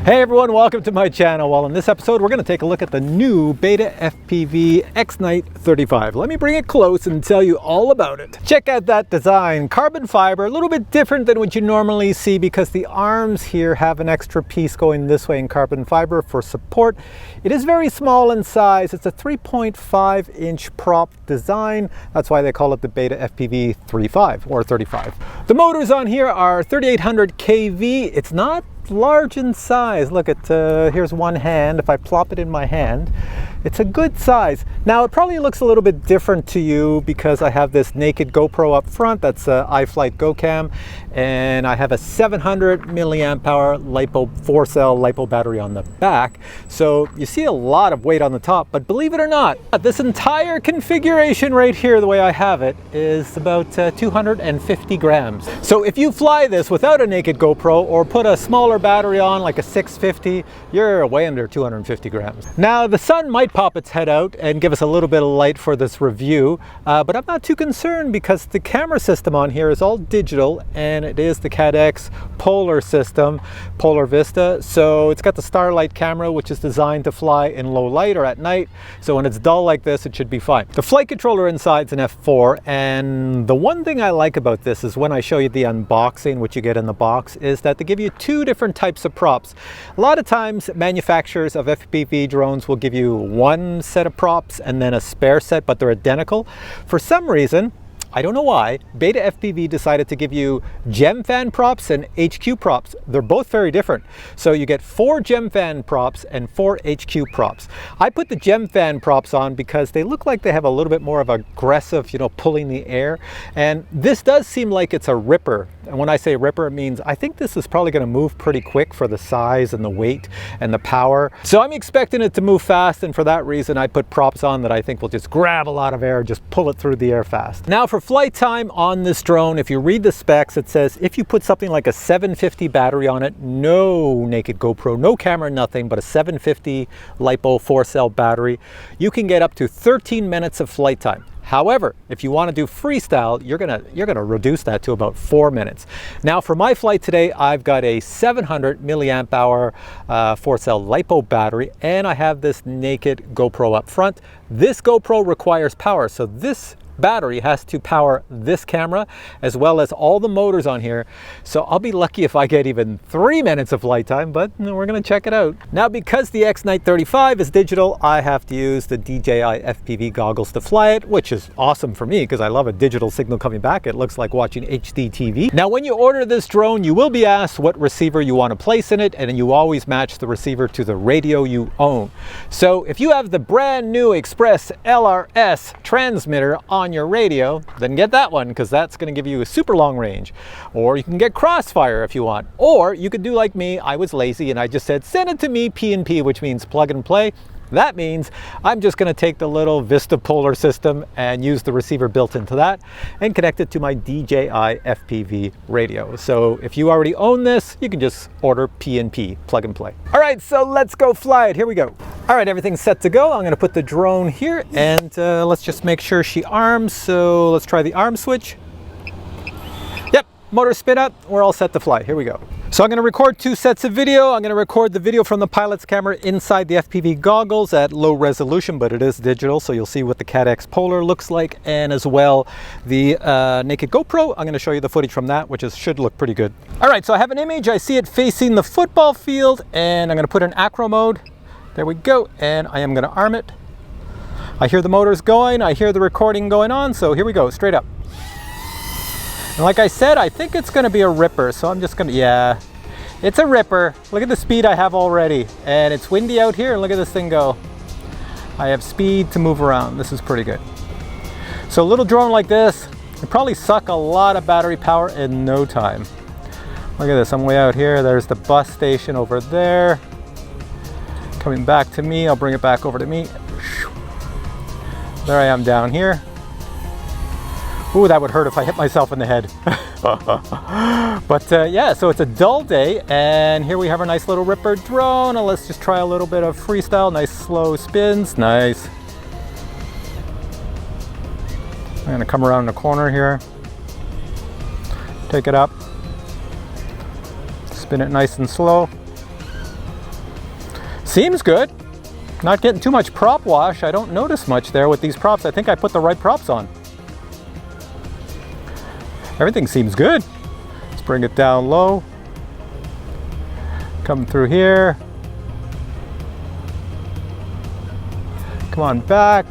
Hey everyone, welcome to my channel. Well, in this episode, we're going to take a look at the new Betafpv X-Night 35. Let me bring it close and tell you all about it. Check out that design. Carbon fiber, a little bit different than what you normally see because the arms here have an extra piece going this way in carbon fiber for support. It is very small in size. It's a 3.5 inch prop design. That's why they call it the Betafpv 35 or 35. The motors on here are 3800 kV. It's not large in size. Look at here's one hand. If I plop it in my hand, it's a good size. Now it probably looks a little bit different to you because I have this naked GoPro up front. That's a iFlight GoCam, and I have a 700 milliamp hour LiPo 4-cell LiPo battery on the back. So you see a lot of weight on the top, but believe it or not, this entire configuration right here, the way I have it, is about 250 grams. So if you fly this without a naked GoPro or put a smaller battery on like a 650, you're way under 250 grams. Now the sun might pop its head out and give us a little bit of light for this review, but I'm not too concerned because the camera system on here is all digital and it is the CADX Polar system, Polar Vista. So it's got the Starlight camera, which is designed to fly in low light or at night. So when it's dull like this, it should be fine. The flight controller inside is an F4, and the one thing I like about this is when I show you the unboxing, what you get in the box, is that they give you two different types of props. A lot of times manufacturers of FPV drones will give you one set of props and then a spare set, but they're identical. For some reason, I don't know why, Betafpv decided to give you gem fan props and HQ props. They're both very different. So you get 4 gem fan props and 4 HQ props. I put the gem fan props on because they look like they have a little bit more of aggressive, pulling the air. And this does seem like it's a ripper. And when I say ripper, it means I think this is probably going to move pretty quick for the size and the weight and the power. So I'm expecting it to move fast, and for that reason I put props on that I think will just grab a lot of air, just pull it through the air fast. Now for flight time on this drone, if you read the specs, it says if you put something like a 750 battery on it, no naked GoPro, no camera, nothing, but a 750 LiPo 4-cell battery, you can get up to 13 minutes of flight time. However, if you want to do freestyle, you're gonna reduce that to about 4 minutes. Now for my flight today, I've got a 700 milliamp hour 4-cell LiPo battery, and I have this naked GoPro up front. This GoPro requires power, so this battery has to power this camera as well as all the motors on here. So I'll be lucky if I get even 3 minutes of flight time, but we're gonna check it out. Now because the X-Night 35 is digital, I have to use the DJI FPV goggles to fly it, which is awesome for me because I love a digital signal coming back. It looks like watching HD TV. Now when you order this drone, you will be asked what receiver you want to place in it, and you always match the receiver to the radio you own. So if you have the brand new Express LRS transmitter on your radio, then get that one because that's going to give you a super long range. Or you can get Crossfire if you want. Or you could do like me. I was lazy and I just said send it to me PNP, which means plug and play. That means I'm just going to take the little Vista Polar system and use the receiver built into that and connect it to my DJI FPV radio. So if you already own this, you can just order PNP, plug and play. All right, so let's go fly it. Here we go. All right, everything's set to go. I'm going to put the drone here and let's just make sure she arms. So let's try the arm switch. Yep, motor spin up. We're all set to fly. Here we go. So I'm going to record 2 sets of video. I'm going to record the video from the pilot's camera inside the FPV goggles at low resolution, but it is digital, so you'll see what the CADX Polar looks like, and as well the naked GoPro. I'm going to show you the footage from that, which should look pretty good. All right, so I have an image. I see it facing the football field, and I'm going to put in acro mode. There we go, and I am going to arm it. I hear the motors going. I hear the recording going on, so here we go, straight up. And like I said, I think it's going to be a ripper, so I'm just going to, yeah, it's a ripper. Look at the speed I have already, and it's windy out here, and look at this thing go. I have speed to move around. This is pretty good. So a little drone like this, it probably suck a lot of battery power in no time. Look at this, I'm way out here. There's the bus station over there. Coming back to me, I'll bring it back over to me. There I am down here. Ooh, that would hurt if I hit myself in the head. But yeah, so it's a dull day, and here we have our nice little ripper drone. And let's just try a little bit of freestyle. Nice slow spins, nice. I'm gonna come around the corner here. Take it up. Spin it nice and slow. Seems good. Not getting too much prop wash. I don't notice much there with these props. I think I put the right props on. Everything seems good. Let's bring it down low. Come through here. Come on back.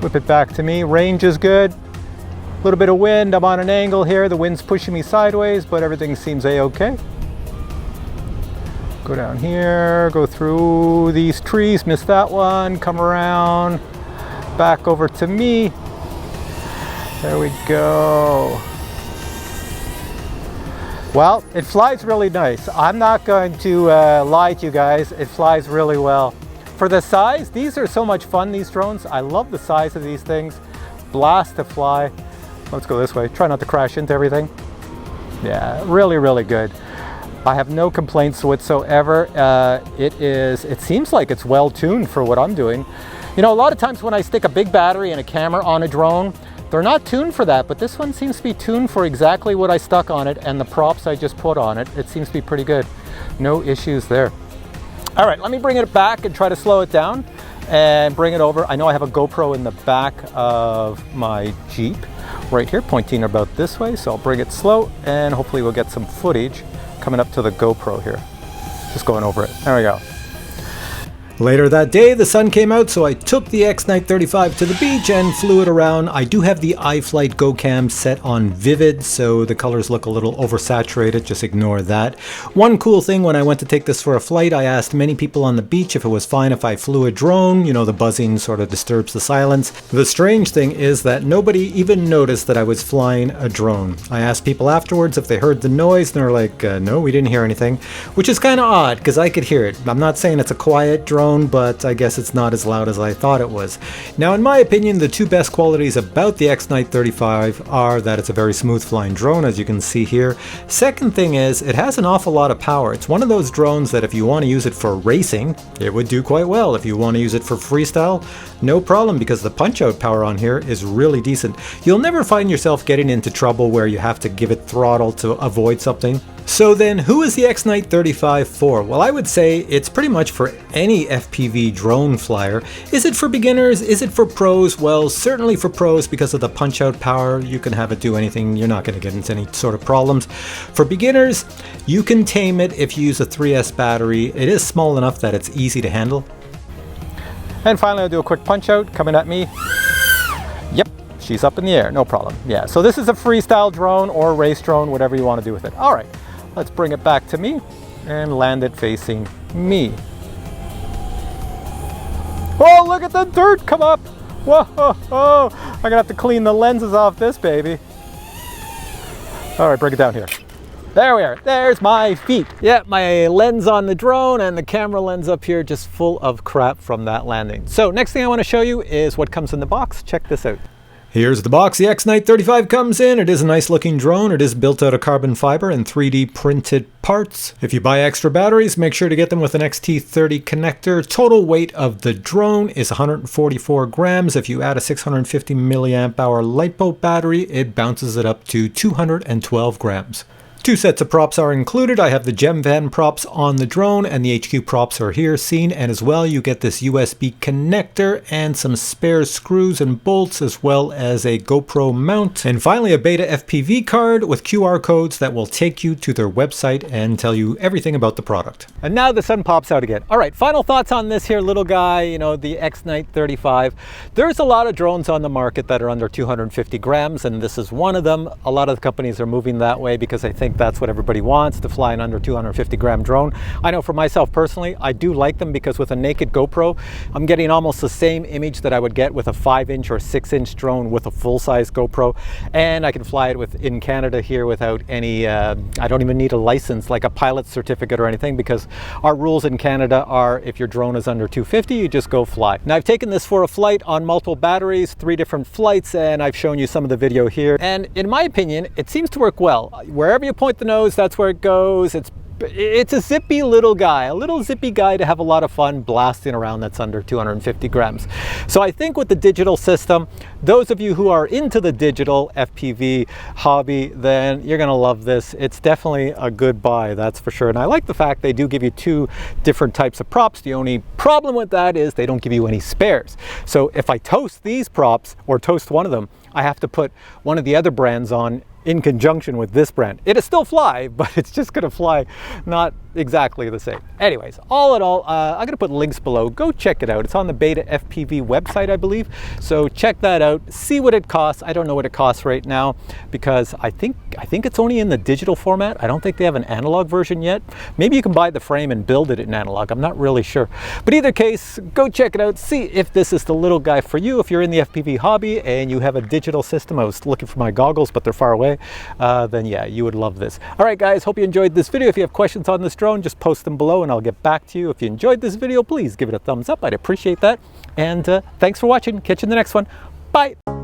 Whip it back to me. Range is good. A little bit of wind. I'm on an angle here. The wind's pushing me sideways, but everything seems a-okay. Go down here, go through these trees, missed that one, come around, back over to me. There we go. Well, it flies really nice. I'm not going to lie to you guys, it flies really well. For the size, these are so much fun, these drones. I love the size of these things. Blast to fly. Let's go this way. Try not to crash into everything. Yeah, really, really good. I have no complaints whatsoever. It seems like it's well tuned for what I'm doing. You know, a lot of times when I stick a big battery and a camera on a drone, they're not tuned for that, but this one seems to be tuned for exactly what I stuck on it and the props I just put on it. It seems to be pretty good. No issues there. All right, let me bring it back and try to slow it down and bring it over. I know I have a GoPro in the back of my Jeep right here, pointing about this way, so I'll bring it slow and hopefully we'll get some footage coming up to the GoPro here. Just going over it. There we go. Later that day, the sun came out, so I took the X-Night 35 to the beach and flew it around. I do have the iFlight GoCam set on vivid, so the colors look a little oversaturated. Just ignore that. One cool thing, when I went to take this for a flight, I asked many people on the beach if it was fine if I flew a drone. You know, the buzzing sort of disturbs the silence. The strange thing is that nobody even noticed that I was flying a drone. I asked people afterwards if they heard the noise, and they were like, no, we didn't hear anything, which is kind of odd because I could hear it. I'm not saying it's a quiet drone, but I guess it's not as loud as I thought it was. Now, in my opinion, the two best qualities about the X-Night 35 are that it's a very smooth flying drone, as you can see here. Second thing is, it has an awful lot of power. It's one of those drones that if you want to use it for racing, it would do quite well. If you want to use it for freestyle, no problem, because the punch-out power on here is really decent. You'll never find yourself getting into trouble where you have to give it throttle to avoid something. So then, who is the X-Night 35 for? Well, I would say it's pretty much for any FPV drone flyer. Is it for beginners? Is it for pros? Well, certainly for pros because of the punch-out power. You can have it do anything. You're not going to get into any sort of problems. For beginners, you can tame it if you use a 3S battery. It is small enough that it's easy to handle. And finally, I'll do a quick punch-out coming at me. Yep. She's up in the air, no problem. Yeah, so this is a freestyle drone or race drone, whatever you want to do with it. All right, let's bring it back to me and land it facing me. Oh, look at the dirt come up. Whoa, I'm gonna have to clean the lenses off this baby. All right, bring it down here. There we are, there's my feet. Yeah, my lens on the drone and the camera lens up here just full of crap from that landing. So next thing I want to show you is what comes in the box. Check this out. Here's the box the X-Night 35 comes in. It is a nice looking drone. It is built out of carbon fiber and 3D printed parts. If you buy extra batteries, make sure to get them with an XT30 connector. Total weight of the drone is 144 grams. If you add a 650 milliamp hour LiPo battery, it bounces it up to 212 grams. Two sets of props are included. I have the Gem Van props on the drone and the HQ props are here seen, and as well you get this USB connector and some spare screws and bolts, as well as a GoPro mount, and finally a Betafpv card with QR codes that will take you to their website and tell you everything about the product. And now the sun pops out again. All right, final thoughts on this here little guy, you know, the X-Night 35. There's a lot of drones on the market that are under 250 grams, and this is one of them. A lot of the companies are moving that way because I think that's what everybody wants, to fly an under 250 gram drone. I know for myself personally, I do like them because with a naked GoPro, I'm getting almost the same image that I would get with a 5-inch or 6-inch drone with a full-size GoPro, and I can fly it in Canada here without any, I don't even need a license like a pilot certificate or anything, because our rules in Canada are if your drone is under 250, you just go fly. Now I've taken this for a flight on multiple batteries, 3 different flights, and I've shown you some of the video here, and in my opinion, it seems to work well. Wherever you point the nose, that's where it goes. It's a zippy little guy, a little zippy guy to have a lot of fun blasting around that's under 250 grams. So I think with the digital system, those of you who are into the digital FPV hobby, then you're gonna love this. It's definitely a good buy, that's for sure. And I like the fact they do give you 2 different types of props. The only problem with that is they don't give you any spares. So if I toast these props or toast one of them, I have to put one of the other brands on in conjunction with this brand. It'll still fly, but it's just gonna fly not exactly the same. Anyways, all in all, I'm gonna put links below. Go check it out. It's on the Betafpv website, I believe. So check that out, see what it costs. I don't know what it costs right now because I think it's only in the digital format. I don't think they have an analog version yet. Maybe you can buy the frame and build it in analog. I'm not really sure. But either case, go check it out. See if this is the little guy for you. If you're in the FPV hobby and you have a digital system, I was looking for my goggles, but they're far away. Then yeah, you would love this. All right, guys, hope you enjoyed this video. If you have questions on this drone, just post them below and I'll get back to you. If you enjoyed this video, please give it a thumbs up. I'd appreciate that. And thanks for watching. Catch you in the next one. Bye.